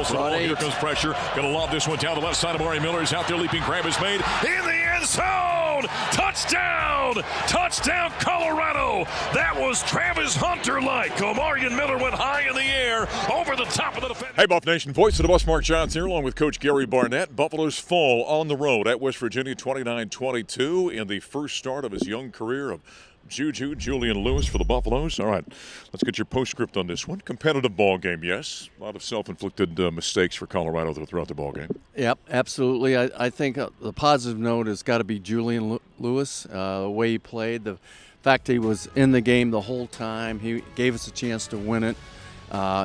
Wilson. Oh, here comes pressure. Going to lob this one down the left side of Amari Miller. He's out there. Leaping grab is made in the end zone. Touchdown! Touchdown, Colorado! That was Travis Hunter-like. Amari Miller went high in the air over the top of the defense. Hey, Buff Nation, voice of the bus, Mark Johns here, along with Coach Gary Barnett. Buffaloes fall on the road at West Virginia, 29-22, in the first start of his young career of Julian Lewis for the Buffaloes. All right, let's get your postscript on this one. Competitive ball game, yes. A lot of self-inflicted mistakes for Colorado throughout the ball game. Yep, absolutely. I think the positive note has got to be Julian Lewis, the way he played, the fact that he was in the game the whole time. He gave us a chance to win it.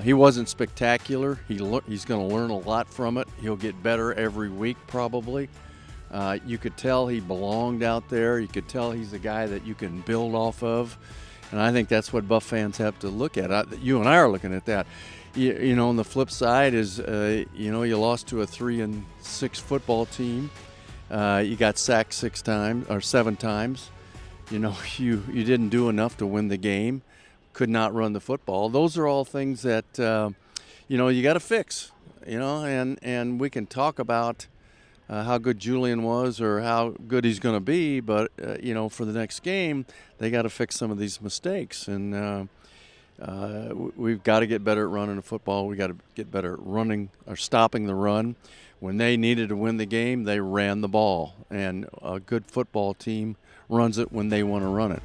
He wasn't spectacular. He's going to learn a lot from it. He'll get better every week probably. You could tell he belonged out there. You could tell he's a guy that you can build off of. And I think that's what Buff fans have to look at. You and I are looking at that. You know, on the flip side is, you lost to a 3-6 football team. You got sacked 7 times. You know, you didn't do enough to win the game. Could not run the football. Those are all things that, you got to fix. And we can talk about how good Julian was or how good he's going to be, but for the next game, they got to fix some of these mistakes, and we've got to get better at running the football. We got to get better at running or stopping the run. When they needed to win the game, they ran the ball, and a good football team runs it when they want to run it.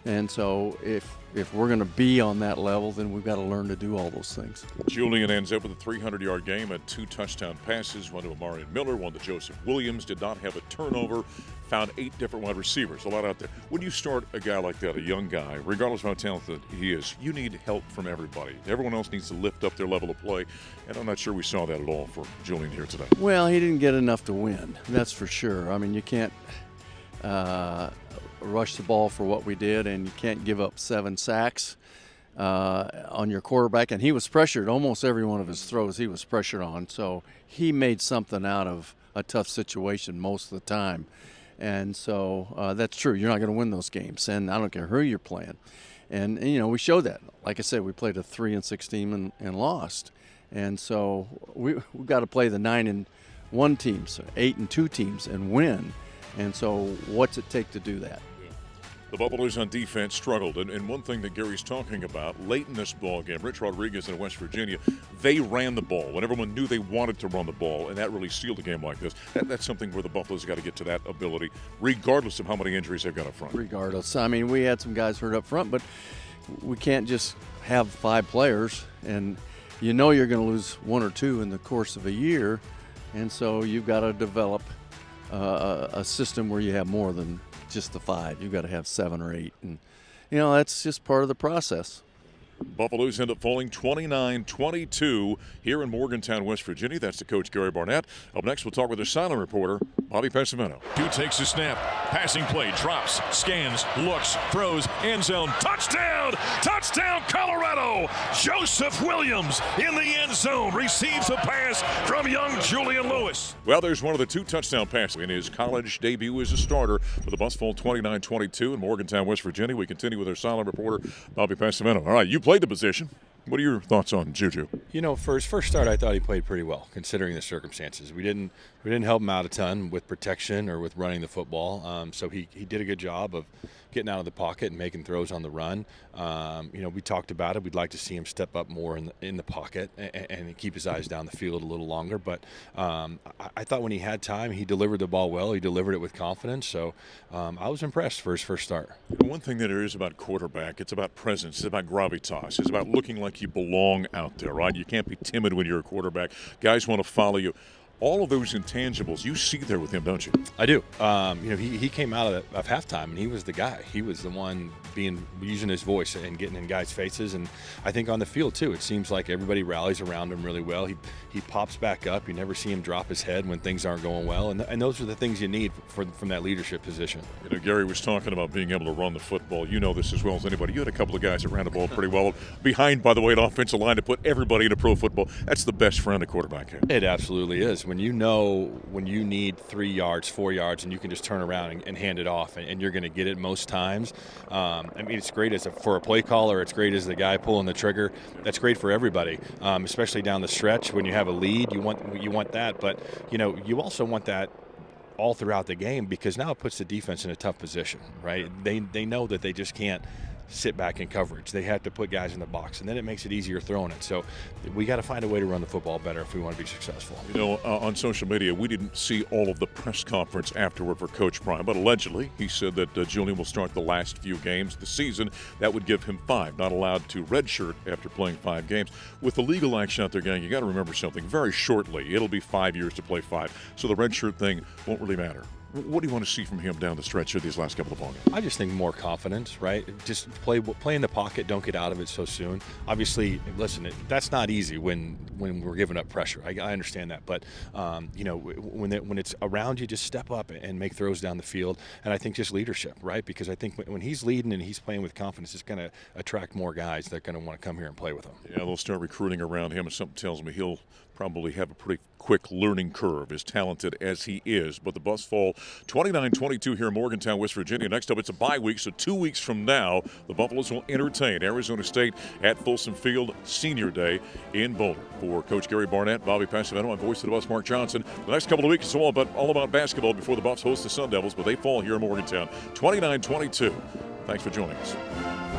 And so if we're going to be on that level, then we've got to learn to do all those things. Julian ends up with a 300-yard game, had 2 touchdown passes, one to Amari Miller, one to Joseph Williams, did not have a turnover, found 8 different wide receivers, a lot out there. When you start a guy like that, a young guy, regardless of how talented he is, you need help from everybody. Everyone else needs to lift up their level of play, and I'm not sure we saw that at all for Julian here today. Well, he didn't get enough to win, that's for sure. I mean, you can't rush the ball for what we did, and you can't give up 7 sacks on your quarterback. And he was pressured. Almost every one of his throws he was pressured on. So he made something out of a tough situation most of the time. And so that's true. You're not going to win those games, and I don't care who you're playing. And we showed that. Like I said, we played a 3-6 team and lost. And so we've got to play the 9-1 teams, 8-2 teams, and win. And so what's it take to do that? The Buffaloes on defense struggled, and one thing that Gary's talking about, late in this ball game, Rich Rodriguez in West Virginia, they ran the ball when everyone knew they wanted to run the ball, and that really sealed a game like this. That's something where the Buffaloes got to get to that ability, regardless of how many injuries they've got up front. Regardless. I mean, we had some guys hurt up front, but we can't just have 5 players, and you're going to lose 1 or 2 in the course of a year, and so you've got to develop a system where you have more than just the 5. You've got to have 7 or 8, and that's just part of the process. Buffaloes end up falling 29-22 here in Morgantown, West Virginia. That's the coach, Gary Barnett. Up next, we'll talk with our silent reporter, Bobby Pescimento. Two takes the snap, passing play, drops, scans, looks, throws, end zone, touchdown! Touchdown, Colorado! Joseph Williams in the end zone receives a pass from young Julian Lewis. Well, there's one of the 2 touchdown passes in his college debut as a starter for the Buffs fall 29-22 in Morgantown, West Virginia. We continue with our silent reporter, Bobby Pescimento. All right, you played the position. What are your thoughts on Juju? For his first start, I thought he played pretty well, considering the circumstances. We didn't help him out a ton with protection or with running the football. So he did a good job of getting out of the pocket and making throws on the run. We talked about it. We'd like to see him step up more in the pocket and keep his eyes down the field a little longer. But I thought when he had time, he delivered the ball well. He delivered it with confidence. So I was impressed for his first start. One thing that there is about quarterback, it's about presence. It's about gravitas. It's about looking like you belong out there, right? You can't be timid when you're a quarterback. Guys want to follow you. All of those intangibles you see there with him, don't you? I do. He came out of halftime, and he was the guy. He was the one using his voice and getting in guys' faces. And I think on the field, too, it seems like everybody rallies around him really well. He pops back up. You never see him drop his head when things aren't going well. And those are the things you need from that leadership position. Gary was talking about being able to run the football. You know this as well as anybody. You had a couple of guys that ran the ball pretty well. Behind, by the way, an offensive line to put everybody into pro football. That's the best friend a quarterback has. It absolutely is. when you know when you need 3 yards, 4 yards, and you can just turn around and hand it off, and you're going to get it most times. I mean, it's great for a play caller. It's great as the guy pulling the trigger. That's great for everybody, especially down the stretch when you have a lead. You want that, but you also want that all throughout the game, because now it puts the defense in a tough position, right? They know that they just can't sit back in coverage. They have to put guys in the box, and then it makes it easier throwing it. So we got to find a way to run the football better if we want to be successful. On social media, we didn't see all of the press conference afterward for Coach Prime, but allegedly he said that Julian will start the last few games of the season. That would give him 5, not allowed to redshirt after playing 5 games. With the legal action out there, gang, you got to remember something. Very shortly, it'll be 5 years to play 5, so the redshirt thing won't really matter. What do you want to see from him down the stretch of these last couple of ball games? I just think more confidence, right? Just play in the pocket, don't get out of it so soon. Obviously, listen, that's not easy when we're giving up pressure. I understand that, but when it's around you, just step up and make throws down the field. And I think just leadership, right? Because I think when he's leading and he's playing with confidence, it's going to attract more guys that are going to want to come here and play with him. Yeah, they'll start recruiting around him, and something tells me he'll probably have a pretty quick learning curve, as talented as he is. But the Buffs fall 29-22 here in Morgantown, West Virginia. Next up, it's a bye week, so 2 weeks from now, the Buffaloes will entertain Arizona State at Folsom Field Senior Day in Boulder. For Coach Gary Barnett, Bobby Passavento, I'm voice of the Buffs, Mark Johnson. The next couple of weeks is all about basketball before the Buffs host the Sun Devils, but they fall here in Morgantown 29-22. Thanks for joining us.